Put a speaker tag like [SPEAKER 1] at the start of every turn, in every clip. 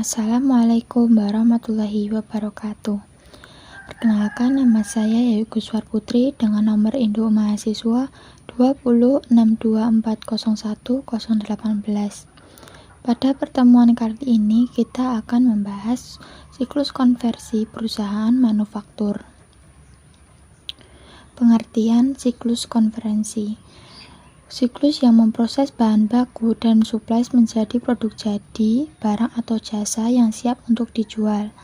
[SPEAKER 1] Assalamualaikum warahmatullahi wabarakatuh. Perkenalkan, nama saya Yayu Guswar Putri dengan nomor induk mahasiswa 2062401018. Pada pertemuan kali ini kita akan membahas siklus konversi perusahaan manufaktur. Pengertian siklus konversi: siklus yang memproses bahan baku dan supplies menjadi produk jadi, barang atau jasa yang siap untuk dijual.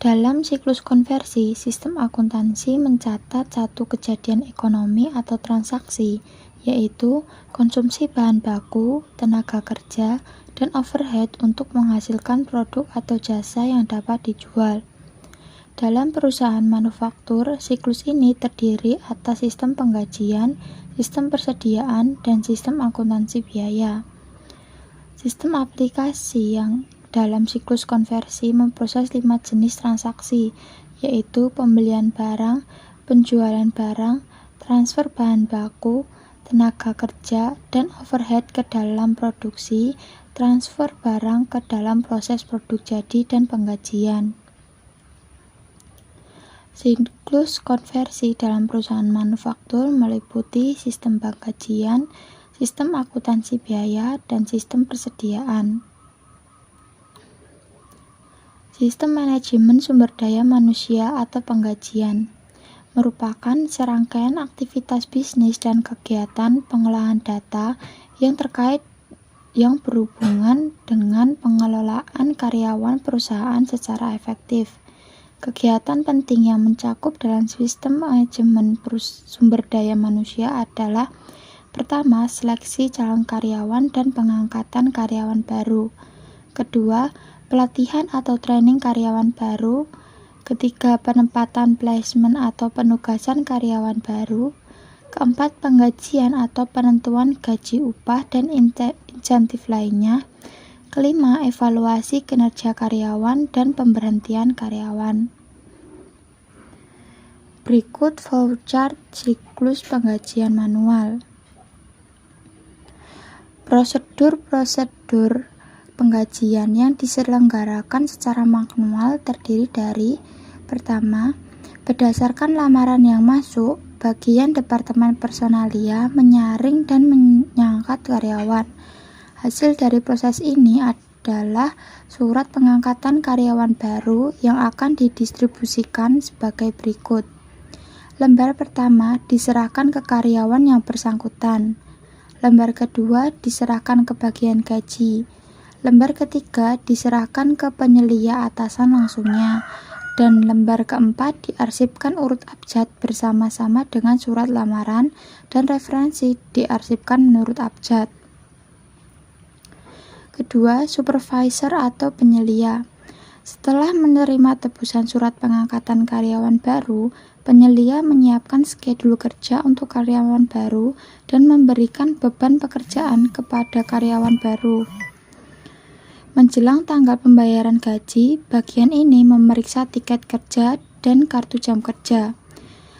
[SPEAKER 1] Dalam siklus konversi, sistem akuntansi mencatat satu kejadian ekonomi atau transaksi, yaitu konsumsi bahan baku, tenaga kerja, dan overhead untuk menghasilkan produk atau jasa yang dapat dijual. Dalam perusahaan manufaktur, siklus ini terdiri atas sistem penggajian, sistem persediaan, dan sistem akuntansi biaya. Sistem aplikasi yang dalam siklus konversi memproses 5 jenis transaksi, yaitu pembelian barang, penjualan barang, transfer bahan baku, tenaga kerja, dan overhead ke dalam produksi, transfer barang ke dalam proses produk jadi, dan penggajian. Siklus konversi dalam perusahaan manufaktur meliputi sistem penggajian, sistem akuntansi biaya, dan sistem persediaan. Sistem manajemen sumber daya manusia atau penggajian merupakan serangkaian aktivitas bisnis dan kegiatan pengolahan data yang berhubungan dengan pengelolaan karyawan perusahaan secara efektif. Kegiatan penting yang mencakup dalam sistem manajemen sumber daya manusia adalah: pertama, seleksi calon karyawan dan pengangkatan karyawan baru. Kedua, pelatihan atau training karyawan baru. Ketiga, penempatan placement atau penugasan karyawan baru. Keempat, penggajian atau penentuan gaji upah dan insentif lainnya. Kelima, evaluasi kinerja karyawan dan pemberhentian karyawan. Berikut flowchart siklus penggajian manual. Prosedur-prosedur penggajian yang diselenggarakan secara manual terdiri dari: pertama, berdasarkan lamaran yang masuk, bagian Departemen Personalia menyaring dan mengangkat karyawan. Hasil dari proses ini adalah surat pengangkatan karyawan baru yang akan didistribusikan sebagai berikut. Lembar pertama diserahkan ke karyawan yang bersangkutan. Lembar kedua diserahkan ke bagian gaji. Lembar ketiga diserahkan ke penyelia atasan langsungnya. Dan lembar keempat diarsipkan urut abjad bersama-sama dengan surat lamaran, dan referensi diarsipkan menurut abjad. Kedua, supervisor atau penyelia. Setelah menerima tebusan surat pengangkatan karyawan baru, penyelia menyiapkan skedul kerja untuk karyawan baru dan memberikan beban pekerjaan kepada karyawan baru. Menjelang tanggal pembayaran gaji, bagian ini memeriksa tiket kerja dan kartu jam kerja.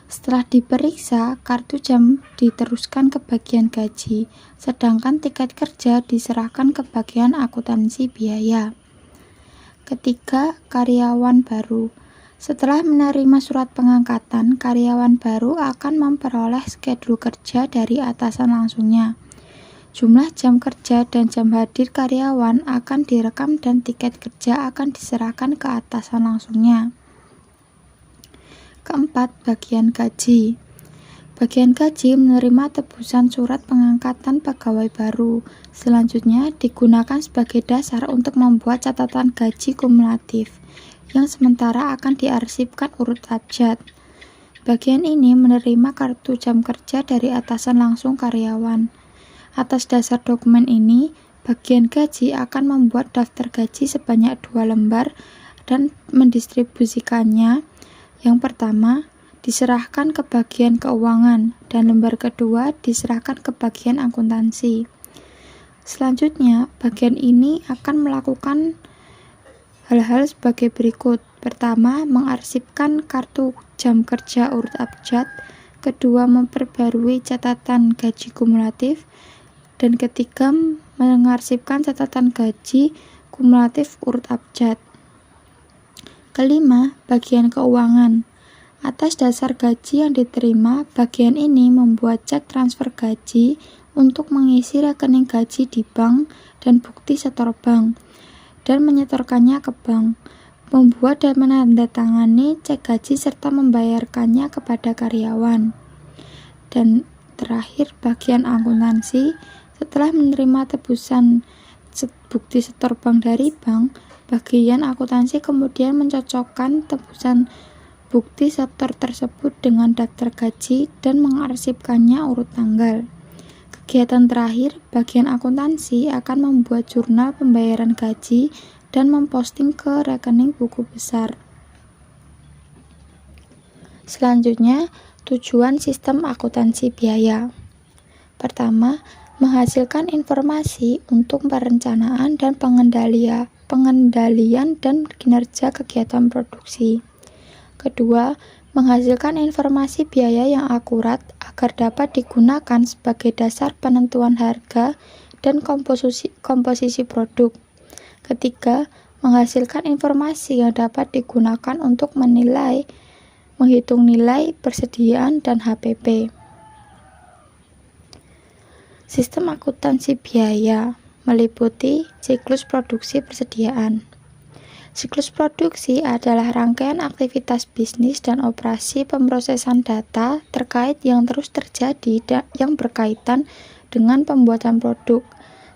[SPEAKER 1] Setelah diperiksa, kartu jam diteruskan ke bagian gaji, sedangkan tiket kerja diserahkan ke bagian akuntansi biaya. Ketiga, karyawan baru. Setelah menerima surat pengangkatan, karyawan baru akan memperoleh skedul kerja dari atasan langsungnya. Jumlah jam kerja dan jam hadir karyawan akan direkam dan tiket kerja akan diserahkan ke atasan langsungnya. Keempat, bagian gaji. Bagian gaji menerima tebusan surat pengangkatan pegawai baru. Selanjutnya digunakan sebagai dasar untuk membuat catatan gaji kumulatif, yang sementara akan diarsipkan urut abjad. Bagian ini menerima kartu jam kerja dari atasan langsung karyawan. Atas dasar dokumen ini, bagian gaji akan membuat daftar gaji sebanyak 2 lembar dan mendistribusikannya. Yang pertama diserahkan ke bagian keuangan dan lembar kedua diserahkan ke bagian akuntansi. Selanjutnya, bagian ini akan melakukan hal-hal sebagai berikut. Pertama, mengarsipkan kartu jam kerja urut abjad. Kedua, memperbarui catatan gaji kumulatif. Dan ketiga, mengarsipkan catatan gaji kumulatif urut abjad. Kelima, bagian keuangan. Atas dasar gaji yang diterima, bagian ini membuat cek transfer gaji untuk mengisi rekening gaji di bank dan bukti setor bank, dan menyetorkannya ke bank, membuat dan menandatangani cek gaji serta membayarkannya kepada karyawan. Dan terakhir, bagian akuntansi. Setelah menerima tebusan bukti setor bank dari bank, bagian akuntansi kemudian mencocokkan tebusan bukti setor tersebut dengan daftar gaji dan mengarsipkannya urut tanggal. Kegiatan terakhir, bagian akuntansi akan membuat jurnal pembayaran gaji dan memposting ke rekening buku besar. Selanjutnya, tujuan sistem akuntansi biaya. Pertama, menghasilkan informasi untuk perencanaan dan pengendalian dan kinerja kegiatan produksi. Kedua, menghasilkan informasi biaya yang akurat agar dapat digunakan sebagai dasar penentuan harga dan komposisi produk. Ketiga, menghasilkan informasi yang dapat digunakan untuk menghitung nilai persediaan dan HPP. Sistem akuntansi biaya meliputi siklus produksi persediaan. Siklus produksi adalah rangkaian aktivitas bisnis dan operasi pemrosesan data terkait yang terus terjadi yang berkaitan dengan pembuatan produk.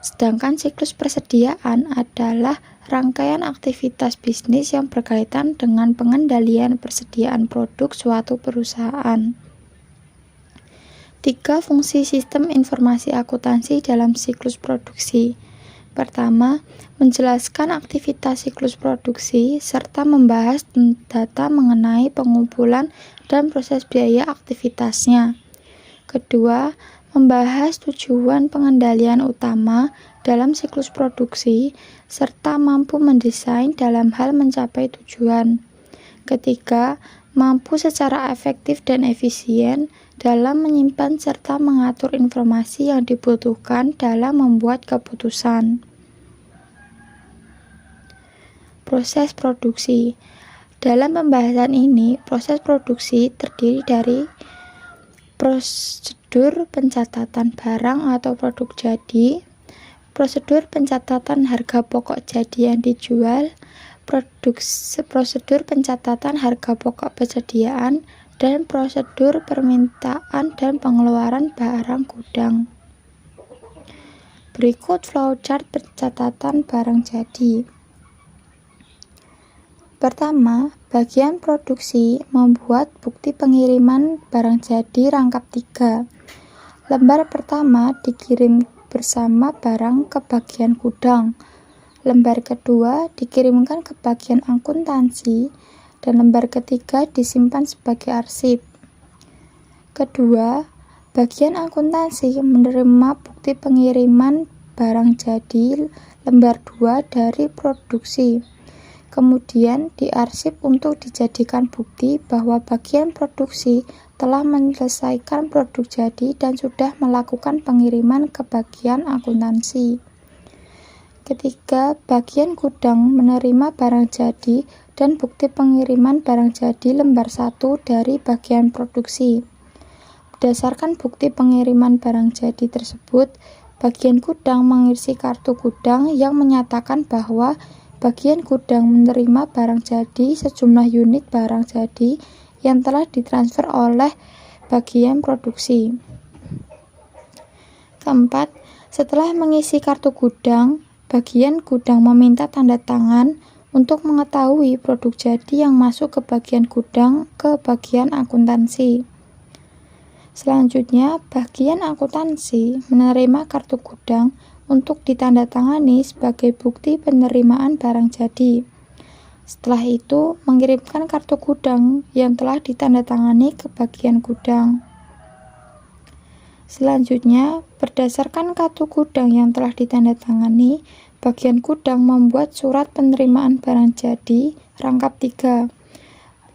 [SPEAKER 1] Sedangkan siklus persediaan adalah rangkaian aktivitas bisnis yang berkaitan dengan pengendalian persediaan produk suatu perusahaan. 3 fungsi sistem informasi akuntansi dalam siklus produksi. Pertama, menjelaskan aktivitas siklus produksi serta membahas data mengenai pengumpulan dan proses biaya aktivitasnya. Kedua, membahas tujuan pengendalian utama dalam siklus produksi serta mampu mendesain dalam hal mencapai tujuan. Ketiga, mampu secara efektif dan efisien dalam menyimpan serta mengatur informasi yang dibutuhkan dalam membuat keputusan. Proses produksi. Dalam pembahasan ini, proses produksi terdiri dari prosedur pencatatan barang atau produk jadi, prosedur pencatatan harga pokok jadi yang dijual, prosedur pencatatan harga pokok persediaan, dan prosedur permintaan dan pengeluaran barang gudang. Berikut flowchart pencatatan barang jadi. Pertama, bagian produksi membuat bukti pengiriman barang jadi rangkap 3. Lembar pertama dikirim bersama barang ke bagian gudang. Lembar kedua dikirimkan ke bagian akuntansi dan lembar ketiga disimpan sebagai arsip. Kedua, bagian akuntansi menerima bukti pengiriman barang jadi lembar 2 dari produksi. Kemudian diarsip untuk dijadikan bukti bahwa bagian produksi telah menyelesaikan produk jadi dan sudah melakukan pengiriman ke bagian akuntansi. Ketiga, bagian gudang menerima barang jadi dan bukti pengiriman barang jadi lembar 1 dari bagian produksi. Berdasarkan bukti pengiriman barang jadi tersebut, bagian gudang mengisi kartu gudang yang menyatakan bahwa bagian gudang menerima barang jadi sejumlah unit barang jadi yang telah ditransfer oleh bagian produksi. Keempat, setelah mengisi kartu gudang, bagian gudang meminta tanda tangan untuk mengetahui produk jadi yang masuk ke bagian gudang ke bagian akuntansi. Selanjutnya, bagian akuntansi menerima kartu gudang untuk ditandatangani sebagai bukti penerimaan barang jadi. Setelah itu, mengirimkan kartu gudang yang telah ditandatangani ke bagian gudang. Selanjutnya, berdasarkan kartu gudang yang telah ditandatangani, bagian gudang membuat surat penerimaan barang jadi rangkap 3.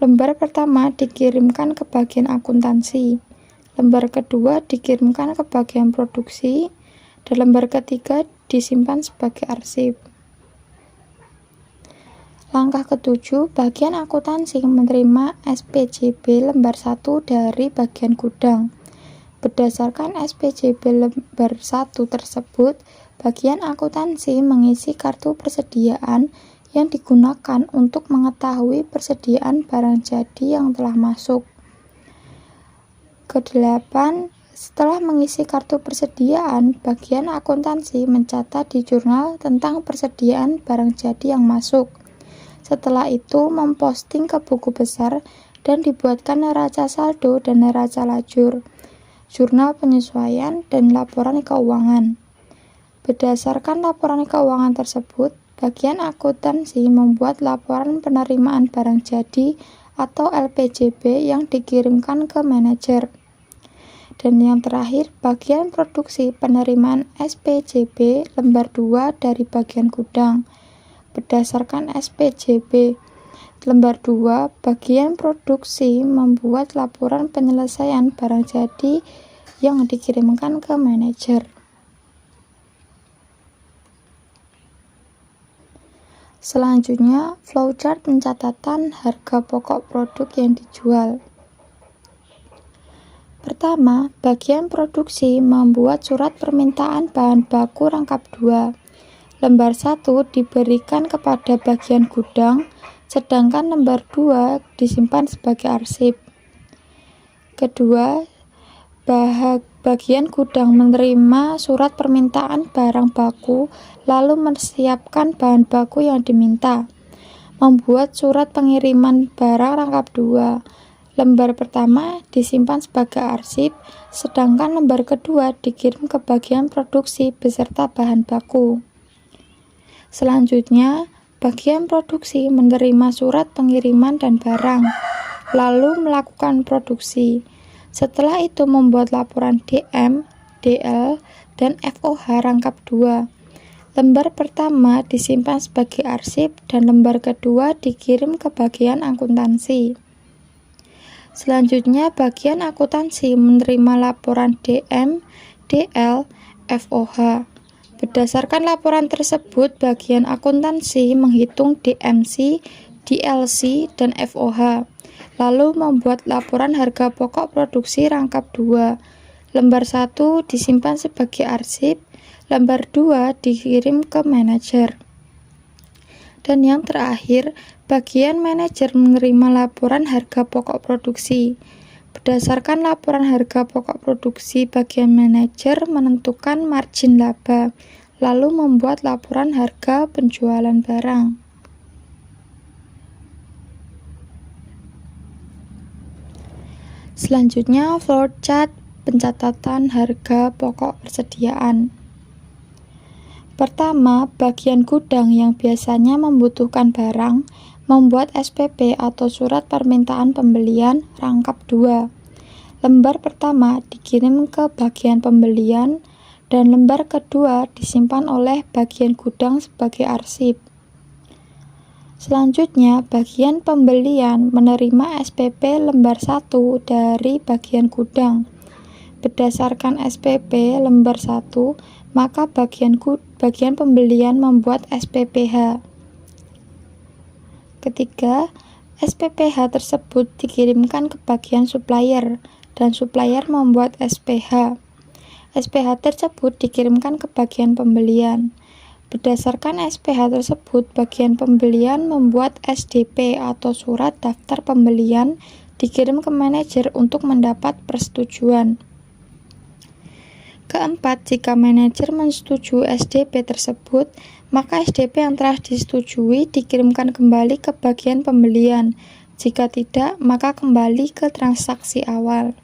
[SPEAKER 1] Lembar pertama dikirimkan ke bagian akuntansi, lembar kedua dikirimkan ke bagian produksi, dan lembar ketiga disimpan sebagai arsip. Langkah ke-7, bagian akuntansi menerima SPJB lembar 1 dari bagian gudang. Berdasarkan SPJB lembar 1 tersebut, bagian akuntansi mengisi kartu persediaan yang digunakan untuk mengetahui persediaan barang jadi yang telah masuk. Ke-8, setelah mengisi kartu persediaan, bagian akuntansi mencatat di jurnal tentang persediaan barang jadi yang masuk. Setelah itu memposting ke buku besar dan dibuatkan neraca saldo dan neraca lajur, jurnal penyesuaian, dan laporan keuangan. Berdasarkan laporan keuangan tersebut, bagian akuntansi membuat laporan penerimaan barang jadi atau LPJB yang dikirimkan ke manajer. Dan yang terakhir, bagian produksi penerimaan SPJB lembar 2 dari bagian gudang. Berdasarkan SPJB lembar 2, bagian produksi membuat laporan penyelesaian barang jadi yang dikirimkan ke manajer. Selanjutnya, flowchart pencatatan harga pokok produk yang dijual. Pertama, bagian produksi membuat surat permintaan bahan baku rangkap 2. Lembar 1 diberikan kepada bagian gudang, sedangkan lembar 2 disimpan sebagai arsip. Kedua, bagian gudang menerima surat permintaan barang baku, lalu mempersiapkan bahan baku yang diminta. Membuat surat pengiriman barang rangkap 2. Lembar pertama disimpan sebagai arsip, sedangkan lembar kedua dikirim ke bagian produksi beserta bahan baku. Selanjutnya, bagian produksi menerima surat pengiriman dan barang, lalu melakukan produksi. Setelah itu membuat laporan DM, DL, dan FOH rangkap 2. Lembar pertama disimpan sebagai arsip dan lembar kedua dikirim ke bagian akuntansi. Selanjutnya, bagian akuntansi menerima laporan DM, DL, FOH. Berdasarkan laporan tersebut, bagian akuntansi menghitung DMC, DLC, dan FOH, lalu membuat laporan harga pokok produksi rangkap 2. Lembar 1 disimpan sebagai arsip, lembar 2 dikirim ke manajer. Dan yang terakhir, bagian manajer menerima laporan harga pokok produksi. Berdasarkan laporan harga pokok produksi, bagian manajer menentukan margin laba, lalu membuat laporan harga penjualan barang. Selanjutnya, flowchart pencatatan harga pokok persediaan. Pertama, bagian gudang yang biasanya membutuhkan barang membuat SPP atau surat permintaan pembelian rangkap 2. Lembar pertama dikirim ke bagian pembelian dan lembar kedua disimpan oleh bagian gudang sebagai arsip. Selanjutnya, bagian pembelian menerima SPP lembar 1 dari bagian gudang. Berdasarkan SPP lembar 1, maka bagian pembelian membuat SPPH. Ketiga, SPPH tersebut dikirimkan ke bagian supplier dan supplier membuat SPH. SPH tersebut dikirimkan ke bagian pembelian. Berdasarkan SPH tersebut, bagian pembelian membuat SDP atau surat daftar pembelian dikirim ke manajer untuk mendapat persetujuan. Keempat, jika manajer menyetujui SDP tersebut, maka SDP yang telah disetujui dikirimkan kembali ke bagian pembelian. Jika tidak, maka kembali ke transaksi awal.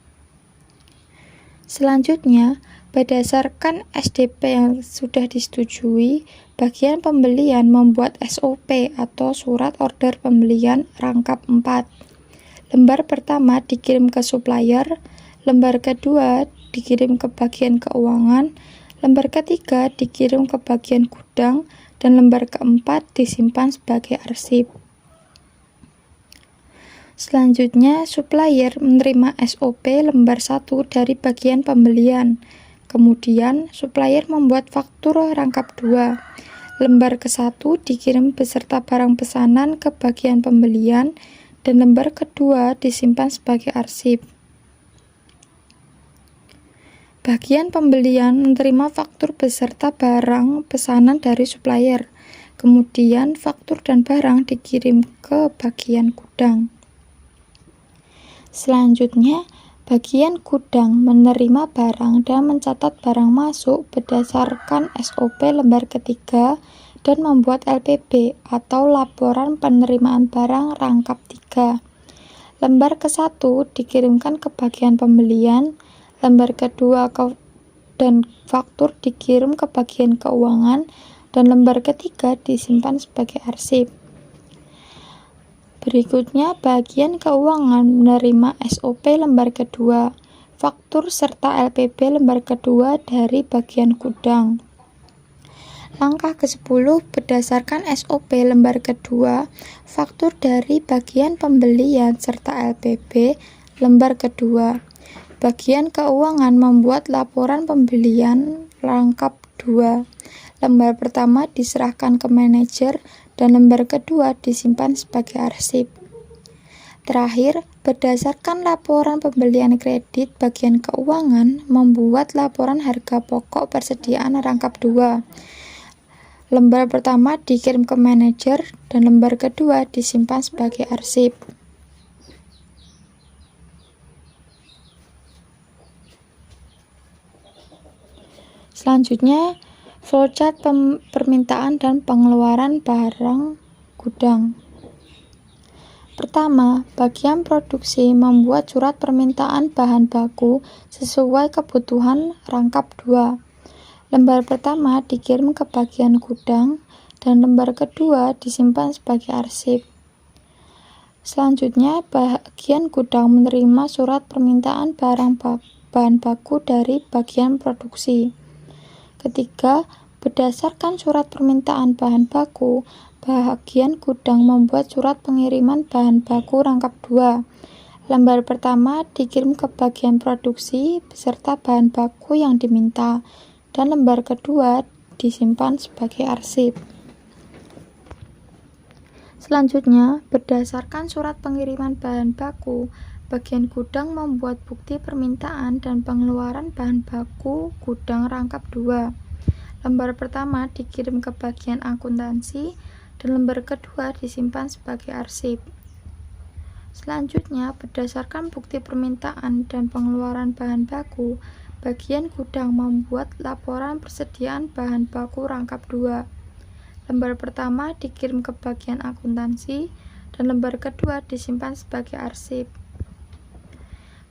[SPEAKER 1] Selanjutnya, berdasarkan SDP yang sudah disetujui, bagian pembelian membuat SOP atau surat order pembelian rangkap 4. Lembar pertama dikirim ke supplier, lembar kedua dikirim ke bagian keuangan, lembar ketiga dikirim ke bagian gudang, dan lembar keempat disimpan sebagai arsip. Selanjutnya, supplier menerima SOP lembar 1 dari bagian pembelian. Kemudian, supplier membuat faktur rangkap 2. Lembar ke-1 dikirim beserta barang pesanan ke bagian pembelian, dan lembar kedua disimpan sebagai arsip. Bagian pembelian menerima faktur beserta barang pesanan dari supplier. Kemudian faktur dan barang dikirim ke bagian gudang. Selanjutnya, bagian gudang menerima barang dan mencatat barang masuk berdasarkan SOP lembar ketiga dan membuat LPB atau laporan penerimaan barang rangkap 3. Lembar ke-1 dikirimkan ke bagian pembelian, lembar kedua dan faktur dikirim ke bagian keuangan, dan lembar ketiga disimpan sebagai arsip. Berikutnya, bagian keuangan menerima SOP lembar kedua, faktur serta LPB lembar kedua dari bagian gudang. Langkah ke-10 berdasarkan SOP lembar kedua, faktur dari bagian pembelian serta LPB lembar kedua. Bagian keuangan membuat laporan pembelian rangkap 2. Lembar pertama diserahkan ke manajer dan lembar kedua disimpan sebagai arsip. Terakhir, berdasarkan laporan pembelian kredit, bagian keuangan membuat laporan harga pokok persediaan rangkap 2. Lembar pertama dikirim ke manajer dan lembar kedua disimpan sebagai arsip. Selanjutnya, flowchart permintaan dan pengeluaran barang gudang. Pertama, bagian produksi membuat surat permintaan bahan baku sesuai kebutuhan rangkap 2. Lembar pertama dikirim ke bagian gudang dan lembar kedua disimpan sebagai arsip. Selanjutnya, bagian gudang menerima surat permintaan bahan baku dari bagian produksi. Ketiga, berdasarkan surat permintaan bahan baku, bagian gudang membuat surat pengiriman bahan baku rangkap 2. Lembar pertama dikirim ke bagian produksi beserta bahan baku yang diminta, dan lembar kedua disimpan sebagai arsip. Selanjutnya, berdasarkan surat pengiriman bahan baku, bagian gudang membuat bukti permintaan dan pengeluaran bahan baku gudang rangkap 2. Lembar pertama dikirim ke bagian akuntansi dan lembar kedua disimpan sebagai arsip. Selanjutnya, berdasarkan bukti permintaan dan pengeluaran bahan baku, bagian gudang membuat laporan persediaan bahan baku rangkap 2. Lembar pertama dikirim ke bagian akuntansi dan lembar kedua disimpan sebagai arsip.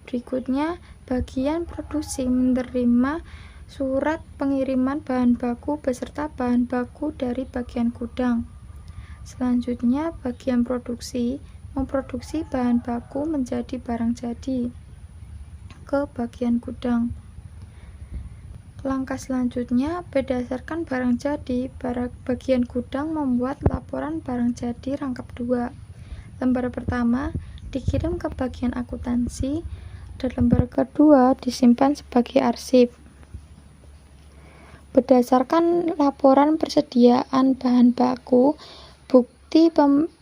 [SPEAKER 1] Berikutnya, bagian produksi menerima surat pengiriman bahan baku beserta bahan baku dari bagian gudang. Selanjutnya, bagian produksi memproduksi bahan baku menjadi barang jadi ke bagian gudang. Langkah selanjutnya, berdasarkan barang jadi, bagian gudang membuat laporan barang jadi rangkap 2. Lembar pertama dikirim ke bagian akuntansi dan lembar kedua disimpan sebagai arsip. Berdasarkan laporan persediaan bahan baku, bukti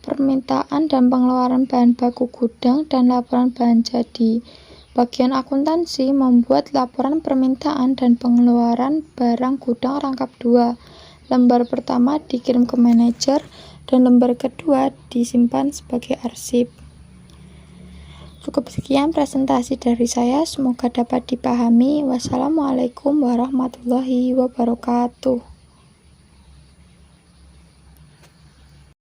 [SPEAKER 1] permintaan dan pengeluaran bahan baku gudang, dan laporan bahan jadi, bagian akuntansi membuat laporan permintaan dan pengeluaran barang gudang rangkap 2. Lembar pertama dikirim ke manajer dan lembar kedua disimpan sebagai arsip. Cukup sekian presentasi dari saya, semoga dapat dipahami. Wassalamualaikum warahmatullahi wabarakatuh.